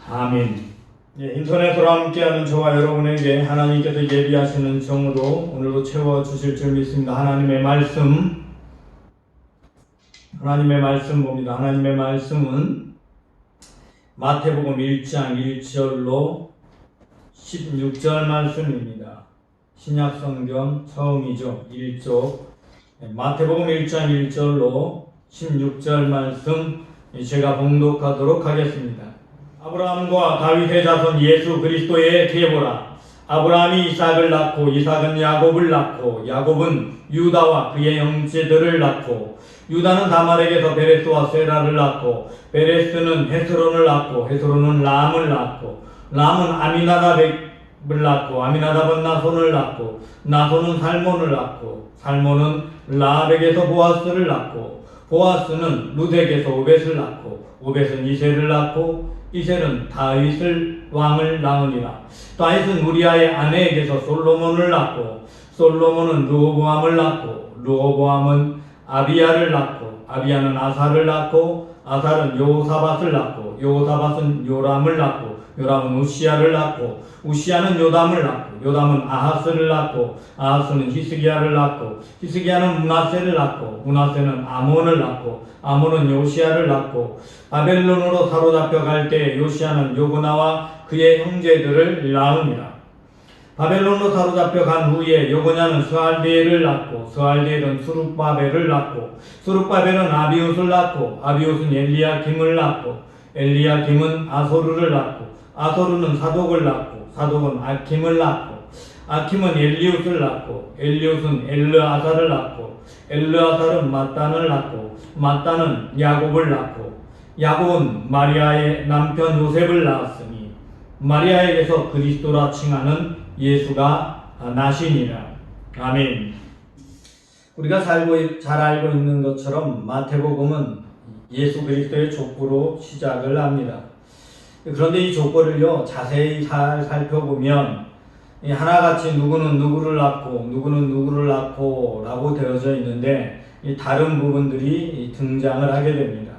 아멘. 인터넷으로 함께하는 저와 여러분에게 하나님께서 예비하시는 정으로 오늘도 채워주실 줄 믿습니다. 하나님의 말씀 봅니다. 하나님의 말씀은 마태복음 1장 1절로 16절 말씀입니다. 신약성경 처음이죠. 1쪽 마태복음 1장 1절로 16절 말씀 제가 봉독하도록 하겠습니다. 아브라함과 다윗의 자손 예수 그리스도의 계보라. 아브라함이 이삭을 낳고 이삭은 야곱을 낳고 야곱은 유다와 그의 형제들을 낳고 유다는 다말에게서 베레스와 세라를 낳고 베레스는 헤스론을 낳고 헤스론은 람을 낳고 람은 아미나답을 낳고 아미나답은 나손을 낳고 나손은 살몬을 낳고 살몬은 라합에게서 보아스를 낳고 보아스는 룻에게서 오벳을 낳고 오벳은 이셀을 낳고 이셀은 다윗을 왕을 낳으니라. 다윗은 우리아의 아내에게서 솔로몬을 낳고 솔로몬은 르호보암을 낳고 르호보암은 아비야를 낳고 아비야는 아사를 낳고 아사는 여호사밧을 낳고 여호사밧은 요람을 낳고 요람은 우시야를 낳고 우시야는 요담을 낳고 요담은 아하스를 낳고 아하스는 히스기야를 낳고 히스기야는 므낫세를 낳고 므낫세는 아몬을 낳고 아몬은 요시야를 낳고 바벨론으로 사로잡혀 갈 때 요시야는 요고나와 그의 형제들을 낳으니라. 바벨론으로 사로잡혀 간 후에 여고냐는 스알디엘을 낳고 스알디엘은 수룹바벨을 낳고 수룹바벨은 아비웃을 낳고 아비웃은 엘리야김을 낳고 엘리야김은 아소르를 낳고 아소르는 사독을 낳고 사독은 아킴을 낳고 아킴은 엘리웃을 낳고 엘리웃은 엘르아사를 낳고 엘르아사는 mat단을 낳고 mat단은 야곱을 낳고 야곱은 마리아의 남편 요셉을 낳았으니 마리아에게서 그리스도라 칭하는 예수가 나시니라. 아멘. 우리가 잘 알고 있는 것처럼 마태복음은 예수 그리스도의 족보로 시작을 합니다. 그런데 이 족보를요 자세히 잘 살펴보면 하나같이 누구는 누구를 낳고 누구는 누구를 낳고 라고 되어져 있는데 다른 부분들이 등장을 하게 됩니다.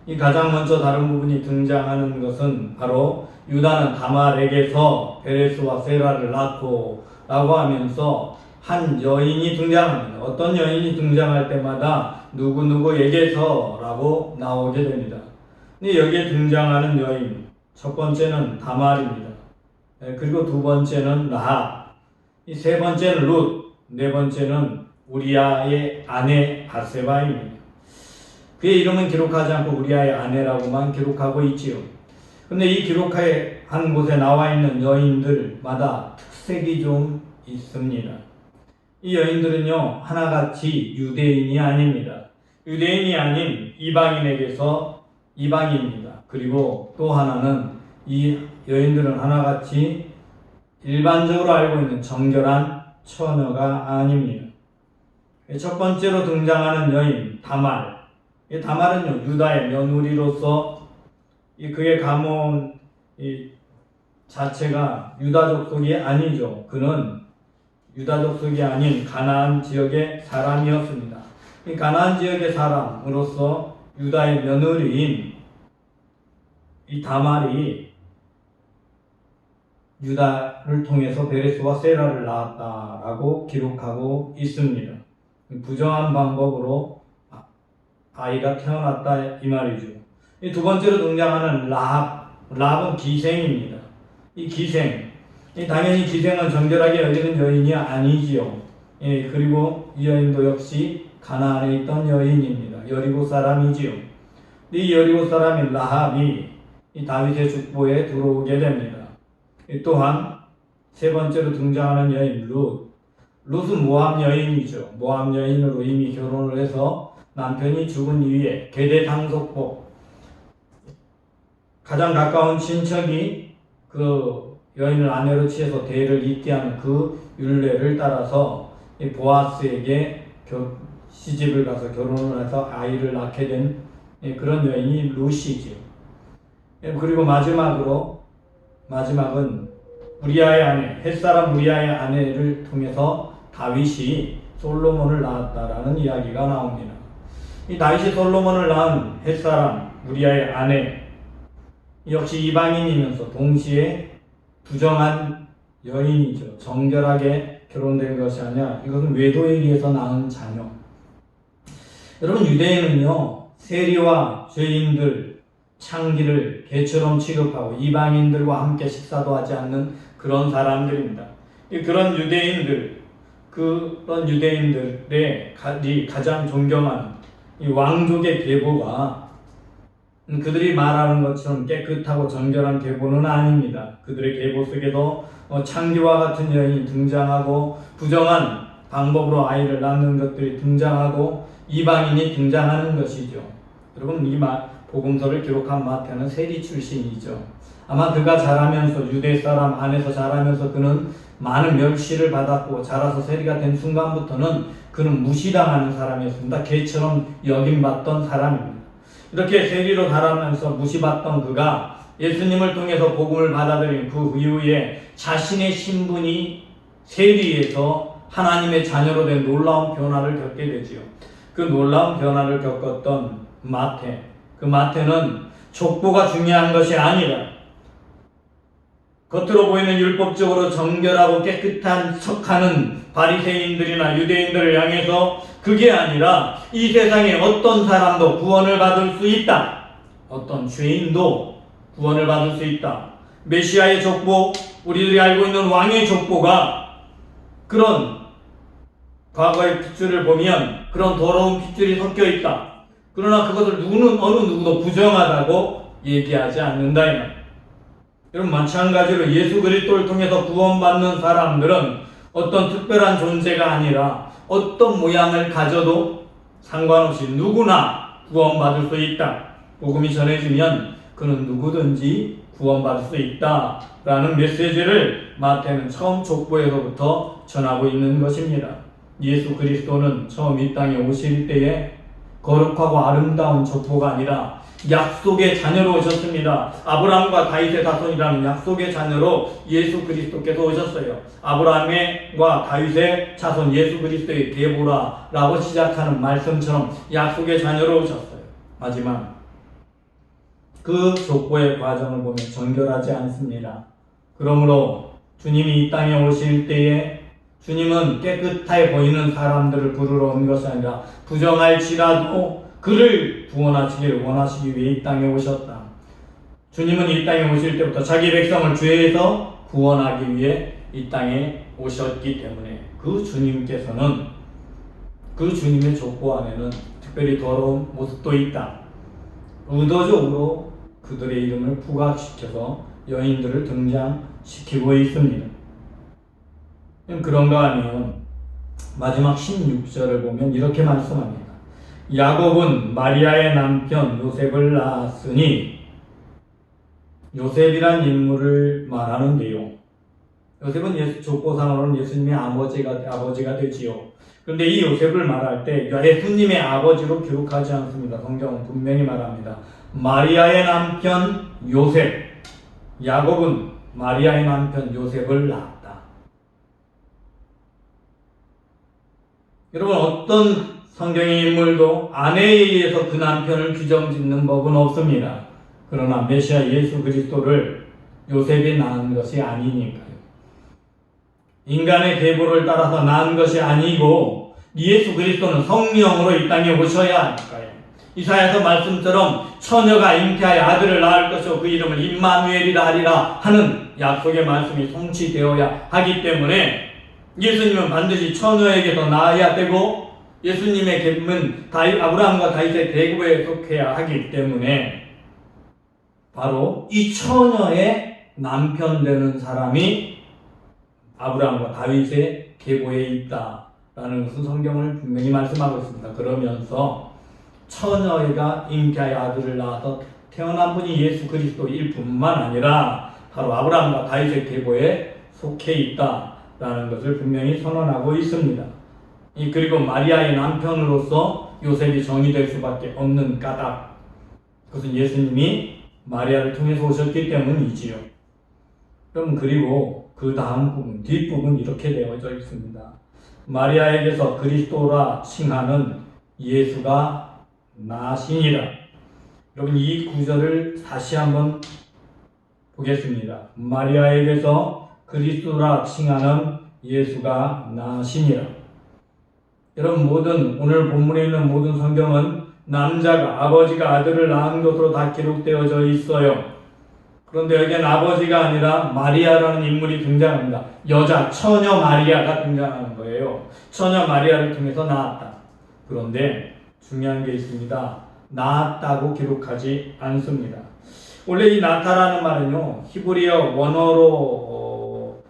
이 가장 먼저 다른 부분이 등장하는 것은 바로 유다는 다말에게서 베레스와 세라를 낳고 라고 하면서 한 여인이 등장합니다. 어떤 여인이 등장할 때마다 누구누구에게서 라고 나오게 됩니다. 근데 여기에 등장하는 여인 첫 번째는 다말입니다. 그리고 두 번째는 라합, 이 세 번째는 룻, 네 번째는 우리아의 아내 바세바입니다. 그의 이름은 기록하지 않고 우리아의 아내라고만 기록하고 있지요. 근데 이 기록한 곳에 나와 있는 여인들마다 특색이 좀 있습니다. 이 여인들은요 하나같이 유대인이 아닙니다. 유대인이 아닌 이방인에게서 이방인입니다. 그리고 또 하나는 이 여인들은 하나같이 일반적으로 알고 있는 정결한 처녀가 아닙니다. 첫 번째로 등장하는 여인 다말. 이 다말은요 유다의 며느리로서 그의 가문 자체가 유다족 속이 아니죠. 그는 유다족 속이 아닌 가나안 지역의 사람이었습니다. 이 가나안 지역의 사람으로서 유다의 며느리인 이 다말이 유다를 통해서 베레스와 세라를 낳았다라고 기록하고 있습니다. 부정한 방법으로 아이가 태어났다 이 말이죠. 이 두 번째로 등장하는 라합은 기생입니다. 이 기생, 당연히 기생은 정결하게 여기는 여인이 아니지요. 그리고 이 여인도 역시 가나안에 있던 여인입니다. 여리고 사람이지요. 이 여리고 사람인 라합이 이 다윗의 족보에 들어오게 됩니다. 또한 세 번째로 등장하는 여인 룻은 모압 여인이죠. 모압 여인으로 이미 결혼을 해서 남편이 죽은 이후에 계대 상속복 가장 가까운 친척이 그 여인을 아내로 취해서 대를 잇게 하는 그 율례를 따라서 이 보아스에게 시집을 가서 결혼을 해서 아이를 낳게 된 그런 여인이 룻이지요. 그리고 마지막은 우리아의 아내, 햇사람 우리아의 아내를 통해서 다윗이 솔로몬을 낳았다라는 이야기가 나옵니다. 이 다윗이 솔로몬을 낳은 햇사람 우리아의 아내, 역시 이방인이면서 동시에 부정한 여인이죠. 정결하게 결혼된 것이 아니라 이것은 외도에 의해서 낳은 자녀. 여러분, 유대인은요, 세리와 죄인들, 창기를 개처럼 취급하고 이방인들과 함께 식사도 하지 않는 그런 사람들입니다. 그런 유대인들의 가장 존경하는 이 왕족의 계보가 그들이 말하는 것처럼 깨끗하고 정결한 계보는 아닙니다. 그들의 계보 속에도 창기와 같은 여인이 등장하고 부정한 방법으로 아이를 낳는 것들이 등장하고 이방인이 등장하는 것이죠. 여러분, 이 복음서를 기록한 마태는 세리 출신이죠. 아마 그가 자라면서 유대 사람 안에서 자라면서 그는 많은 멸시를 받았고 자라서 세리가 된 순간부터는 그는 무시당하는 사람이었습니다. 개처럼 여김받던 사람입니다. 이렇게 세리로 자라면서 무시받던 그가 예수님을 통해서 복음을 받아들인 그 이후에 자신의 신분이 세리에서 하나님의 자녀로 된 놀라운 변화를 겪게 되지요. 그 놀라운 변화를 겪었던 마태, 그 마태는 족보가 중요한 것이 아니라 겉으로 보이는 율법적으로 정결하고 깨끗한 척하는 바리새인들이나 유대인들을 향해서 그게 아니라 이 세상에 어떤 사람도 구원을 받을 수 있다. 어떤 죄인도 구원을 받을 수 있다. 메시아의 족보, 우리들이 알고 있는 왕의 족보가 그런 과거의 핏줄을 보면 그런 더러운 핏줄이 섞여 있다. 그러나 그것을 어느 누구도 부정하다고 얘기하지 않는다. 이 말. 여러분, 마찬가지로 예수 그리스도를 통해서 구원받는 사람들은 어떤 특별한 존재가 아니라 어떤 모양을 가져도 상관없이 누구나 구원받을 수 있다. 복음이 전해지면 그는 누구든지 구원받을 수 있다라는 메시지를 마태는 처음 족보에서부터 전하고 있는 것입니다. 예수 그리스도는 처음 이 땅에 오실 때에 거룩하고 아름다운 족보가 아니라 약속의 자녀로 오셨습니다. 아브라함과 다윗의 자손이라는 약속의 자녀로 예수 그리스도께서 오셨어요. 아브라함과 다윗의 자손 예수 그리스도의 계보라라고 시작하는 말씀처럼 약속의 자녀로 오셨어요. 하지만 그 족보의 과정을 보면 정결하지 않습니다. 그러므로 주님이 이 땅에 오실 때에 주님은 깨끗해 보이는 사람들을 부르러 온 것이 아니라 부정할지라도 그를 구원하시기를 원하시기 위해 이 땅에 오셨다. 주님은 이 땅에 오실 때부터 자기 백성을 죄에서 구원하기 위해 이 땅에 오셨기 때문에 그 주님께서는 그 주님의 족보 안에는 특별히 더러운 모습도 있다. 의도적으로 그들의 이름을 부각시켜서 여인들을 등장시키고 있습니다. 그런가 하면 마지막 16절을 보면 이렇게 말씀합니다. 야곱은 마리아의 남편 요셉을 낳았으니, 요셉이란 인물을 말하는데요. 요셉은 족보상으로는 예수님의 아버지가 되지요. 그런데 이 요셉을 말할 때 예수님의 아버지로 기록하지 않습니다. 성경은 분명히 말합니다. 마리아의 남편 요셉. 야곱은 마리아의 남편 요셉을 낳았다. 여러분, 어떤 성경의 인물도 아내에 의해서 그 남편을 규정짓는 법은 없습니다. 그러나 메시아 예수 그리스도를 요셉이 낳은 것이 아니니까요. 인간의 계보를 따라서 낳은 것이 아니고 예수 그리스도는 성령으로 이 땅에 오셔야 하니까요. 이사야서 말씀처럼 처녀가 잉태하여 아들을 낳을 것이요 그 이름을 임마누엘이라 하리라 하는 약속의 말씀이 성취되어야 하기 때문에 예수님은 반드시 처녀에게서 낳아야 되고 예수님의 계보는 아브라함과 다윗의 계보에 속해야 하기 때문에 바로 이 처녀의 남편 되는 사람이 아브라함과 다윗의 계보에 있다라는 것은 성경을 분명히 말씀하고 있습니다. 그러면서 처녀가 잉태하여 아들을 낳아서 태어난 분이 예수 그리스도일 뿐만 아니라 바로 아브라함과 다윗의 계보에 속해 있다라는 것을 분명히 선언하고 있습니다. 그리고 마리아의 남편으로서 요셉이 정의될 수밖에 없는 까닭, 그것은 예수님이 마리아를 통해서 오셨기 때문이지요. 그럼 그리고 그 다음 부분, 뒷부분 이렇게 되어져 있습니다. 마리아에게서 그리스도라 칭하는 예수가 나시니라. 여러분, 이 구절을 다시 한번 보겠습니다. 마리아에게서 그리스도라 칭하는 예수가 나시니라. 여러분, 오늘 본문에 있는 모든 성경은 남자가 아버지가 아들을 낳은 것으로 다 기록되어져 있어요. 그런데 여기는 아버지가 아니라 마리아라는 인물이 등장합니다. 여자 처녀 마리아가 등장하는 거예요. 처녀 마리아를 통해서 낳았다. 그런데 중요한 게 있습니다. 낳았다고 기록하지 않습니다. 원래 이 나타라는 말은요, 히브리어 원어로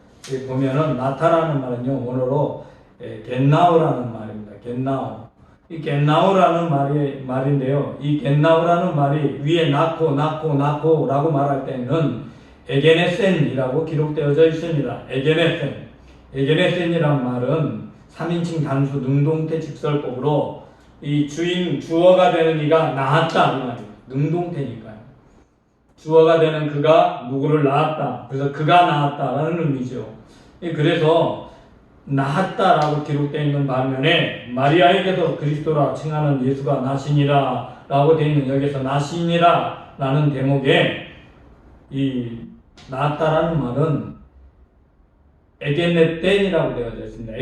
보면은 나타라는 말은요, 원어로 겟나우라는 말입니다. 겟나우. 이 겟나우라는 말인데요. 이 겟나우라는 말이 위에 낳고라고 말할 때는 에게네센이라고 기록되어져 있습니다. 에게네센이란 말은 3인칭 단수 능동태 직설법으로 이 주어가 되는 이가 낳았다 이 말이에요. 능동태니까요. 주어가 되는 그가 누구를 낳았다. 그래서 그가 낳았다라는 의미죠. 그래서 낳았다라고 기록되어 있는 반면에 마리아에게서 그리스도라 칭하는 예수가 나시니라 라고 되어 있는 여기서 나시니라 라는 대목에 이 낳았다라는 말은 에게네텐이라고 되어져 있습니다.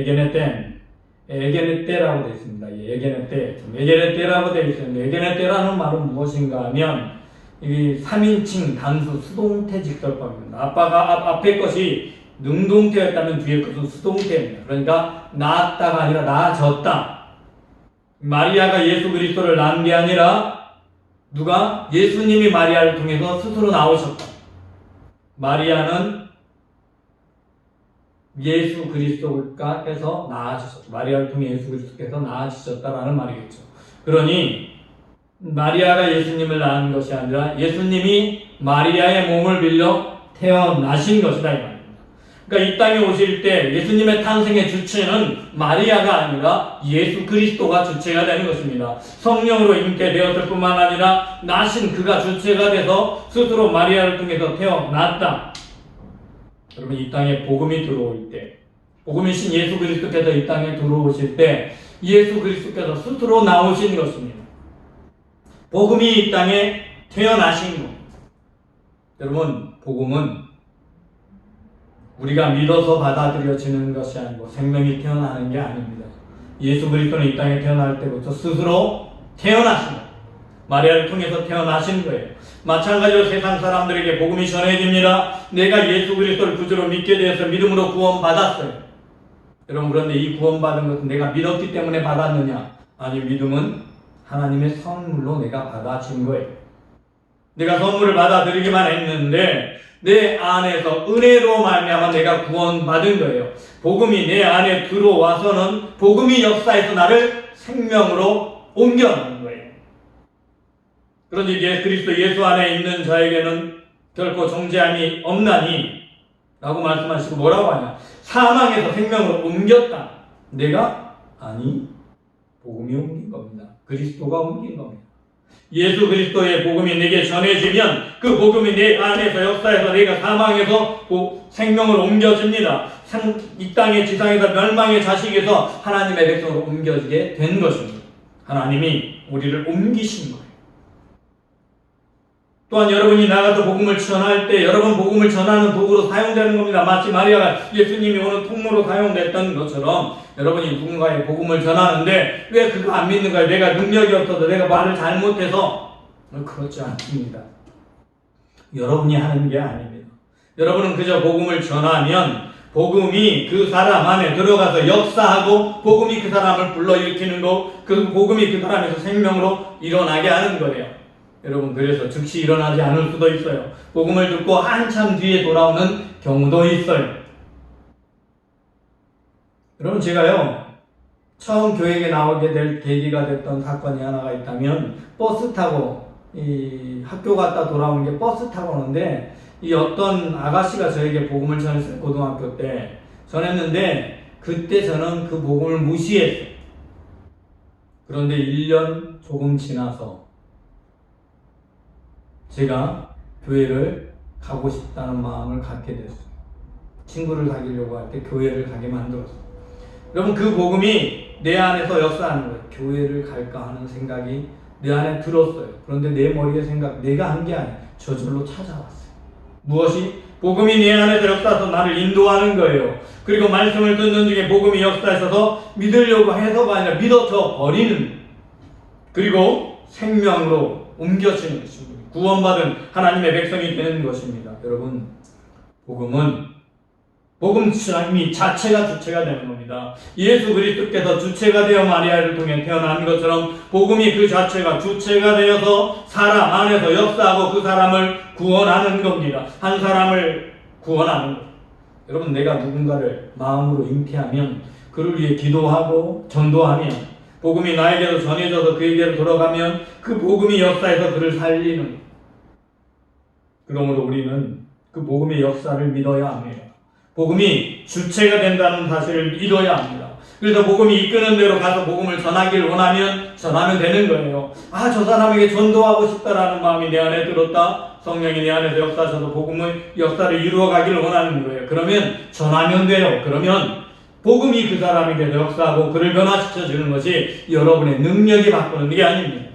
에게네테라고 되어 있습니다. 에게네테라고 되어 있습니다. 에게네테라는 말은 무엇인가 하면 이 3인칭 단수 수동태 직설법입니다. 앞에 것이 능동태였다면 뒤에 것은 수동태입니다. 그러니까 낳았다가 아니라 낳아졌다. 마리아가 예수 그리스도를 낳은 게 아니라 누가? 예수님이 마리아를 통해서 스스로 나오셨다. 마리아는 예수 그리스도께서 낳아주셨다. 마리아를 통해 예수 그리스도께서 낳아주셨다라는 말이겠죠. 그러니 마리아가 예수님을 낳은 것이 아니라 예수님이 마리아의 몸을 빌려 태어나신 것이다 이 말입니다. 그러니까 이 땅에 오실 때 예수님의 탄생의 주체는 마리아가 아니라 예수 그리스도가 주체가 되는 것입니다. 성령으로 잉태되었을 뿐만 아니라 나신 그가 주체가 돼서 스스로 마리아를 통해서 태어났다. 여러분, 이 땅에 복음이 들어올 때, 복음이신 예수 그리스도께서 이 땅에 들어오실 때 예수 그리스도께서 스스로 나오신 것입니다. 복음이 이 땅에 태어나신 것. 여러분, 복음은 우리가 믿어서 받아들여지는 것이 아니고 생명이 태어나는 게 아닙니다. 예수 그리스도는 이 땅에 태어날 때부터 스스로 태어나신 거예요. 마리아를 통해서 태어나신 거예요. 마찬가지로 세상 사람들에게 복음이 전해집니다. 내가 예수 그리스도를 구주로 믿게 되어서 믿음으로 구원받았어요. 여러분, 그런데 이 구원받은 것은 내가 믿었기 때문에 받았느냐? 아니, 믿음은 하나님의 선물로 내가 받아진 거예요. 내가 선물을 받아들이기만 했는데 내 안에서 은혜로 말미암아 내가 구원받은 거예요. 복음이 내 안에 들어와서는 복음이 역사에서 나를 생명으로 옮겨놓는 거예요. 그런데 이제 그리스도 예수 안에 있는 자에게는 결코 정죄함이 없나니 라고 말씀하시고 뭐라고 하냐? 사망에서 생명으로 옮겼다. 내가? 아니, 복음이 옮긴 겁니다. 그리스도가 옮긴 겁니다. 예수 그리스도의 복음이 내게 전해지면 그 복음이 내 안에서 역사에서 내가 사망에서 생명으로 옮겨집니다. 이 땅의 지상에서 멸망의 자식에서 하나님의 백성으로 옮겨지게 된 것입니다. 하나님이 우리를 옮기신 거예요. 또한 여러분이 나가서 복음을 전할 때 여러분 복음을 전하는 도구로 사용되는 겁니다. 마치 마리아가 예수님이 오는 통로로 사용됐던 것처럼 여러분이 누군가의 복음을 전하는데 왜 그거 안 믿는 거예요? 내가 능력이 없어서 내가 말을 잘못해서. 그렇지 않습니다. 여러분이 하는 게 아닙니다. 여러분은 그저 복음을 전하면 복음이 그 사람 안에 들어가서 역사하고 복음이 그 사람을 불러일으키는 거, 그 복음이 그 사람에서 생명으로 일어나게 하는 거예요. 여러분, 그래서 즉시 일어나지 않을 수도 있어요. 복음을 듣고 한참 뒤에 돌아오는 경우도 있어요. 여러분, 제가요 처음 교회에 나오게 될 계기가 됐던 사건이 하나가 있다면 버스 타고 학교 갔다 돌아오는 게 버스 타고 오는데 이 어떤 아가씨가 저에게 복음을 전했어요. 고등학교 때 전했는데 그때 저는 그 복음을 무시했어요. 그런데 1년 조금 지나서 제가 교회를 가고 싶다는 마음을 갖게 됐어요. 친구를 사귀려고 할 때 교회를 가게 만들었어요. 여러분, 그 복음이 내 안에서 역사하는 거예요. 교회를 갈까 하는 생각이 내 안에 들었어요. 그런데 내 머리의 생각, 내가 한 게 아니에요. 저절로 찾아왔어요. 무엇이? 복음이 내 안에서 역사해서 나를 인도하는 거예요. 그리고 말씀을 듣는 중에 복음이 역사해서 믿으려고 해서가 아니라 믿어져 버리는, 그리고 생명으로 옮겨지는 것입니다. 구원받은 하나님의 백성이 되는 것입니다. 여러분, 복음 이미 자체가 주체가 되는 겁니다. 예수 그리스도께서 주체가 되어 마리아를 통해 태어난 것처럼 복음이 그 자체가 주체가 되어서 사람 안에서 역사하고 그 사람을 구원하는 겁니다. 한 사람을 구원하는 것. 여러분, 내가 누군가를 마음으로 잉태하면, 그를 위해 기도하고 전도하면, 복음이 나에게도 전해져서 그에게로 돌아가면 그 복음이 역사해서 그를 살리는 것. 그러므로 우리는 그 복음의 역사를 믿어야 합니다. 복음이 주체가 된다는 사실을 믿어야 합니다. 그래서 복음이 이끄는 대로 가서 복음을 전하기를 원하면 전하면 되는 거예요. 저 사람에게 전도하고 싶다라는 마음이 내 안에 들었다. 성령이 내 안에서 역사하셔서 복음의 역사를 이루어 가기를 원하는 거예요. 그러면 전하면 돼요. 그러면 복음이 그 사람에게서 역사하고 그를 변화시켜 주는 것이 여러분의 능력이 바꾸는 게 아닙니다.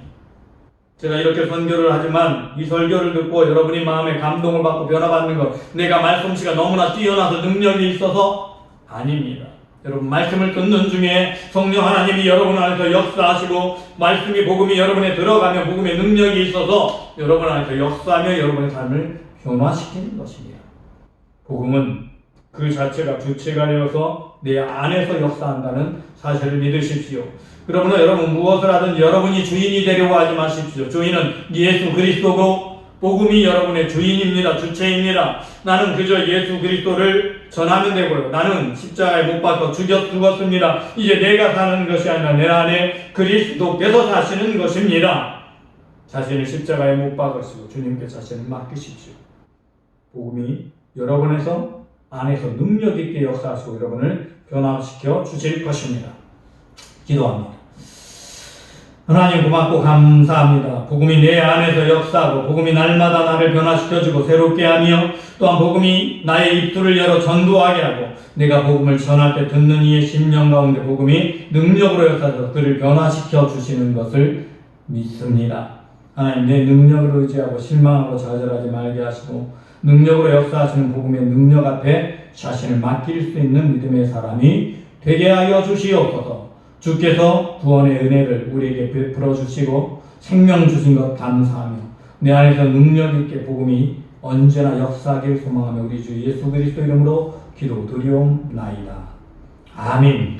제가 이렇게 선교를 하지만 이 설교를 듣고 여러분이 마음에 감동을 받고 변화받는 것, 내가 말솜씨가 너무나 뛰어나서 능력이 있어서 아닙니다. 여러분, 말씀을 듣는 중에 성령 하나님이 여러분 안에서 역사하시고 말씀이 복음이 여러분에 들어가면 복음의 능력이 있어서 여러분 안에서 역사하며 여러분의 삶을 변화시키는 것입니다. 복음은 그 자체가 주체가 되어서 내 안에서 역사한다는 사실을 믿으십시오. 그러므로 여러분, 무엇을 하든 여러분이 주인이 되려고 하지 마십시오. 주인은 예수 그리스도고 복음이 여러분의 주인입니다. 주체입니다. 나는 그저 예수 그리스도를 전하면 되고요. 나는 십자가에 못 박혀 죽었습니다. 이제 내가 사는 것이 아니라 내 안에 그리스도께서 사시는 것입니다. 자신을 십자가에 못 박으시고 주님께 자신을 맡기십시오. 복음이 여러분에서 안에서 능력 있게 역사하시고 여러분을 변화시켜 주실 것입니다. 기도합니다. 하나님, 고맙고 감사합니다. 복음이 내 안에서 역사하고 복음이 날마다 나를 변화시켜주고 새롭게 하며, 또한 복음이 나의 입술을 열어 전도하게 하고 내가 복음을 전할 때 듣는 이의 심령 가운데 복음이 능력으로 역사해서 그를 변화시켜 주시는 것을 믿습니다. 하나님, 내 능력을 의지하고 실망하고 좌절하지 말게 하시고 능력으로 역사하시는 복음의 능력 앞에 자신을 맡길 수 있는 믿음의 사람이 되게 하여 주시옵소서. 주께서 구원의 은혜를 우리에게 베풀어 주시고 생명 주신 것 감사하며 내 안에서 능력 있게 복음이 언제나 역사하길 소망하며 우리 주 예수 그리스도 이름으로 기도드리옵나이다. 아멘.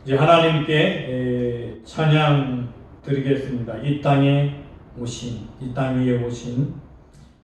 이제 하나님께 찬양 드리겠습니다. 이 땅에 오신, 이 땅 위에 오신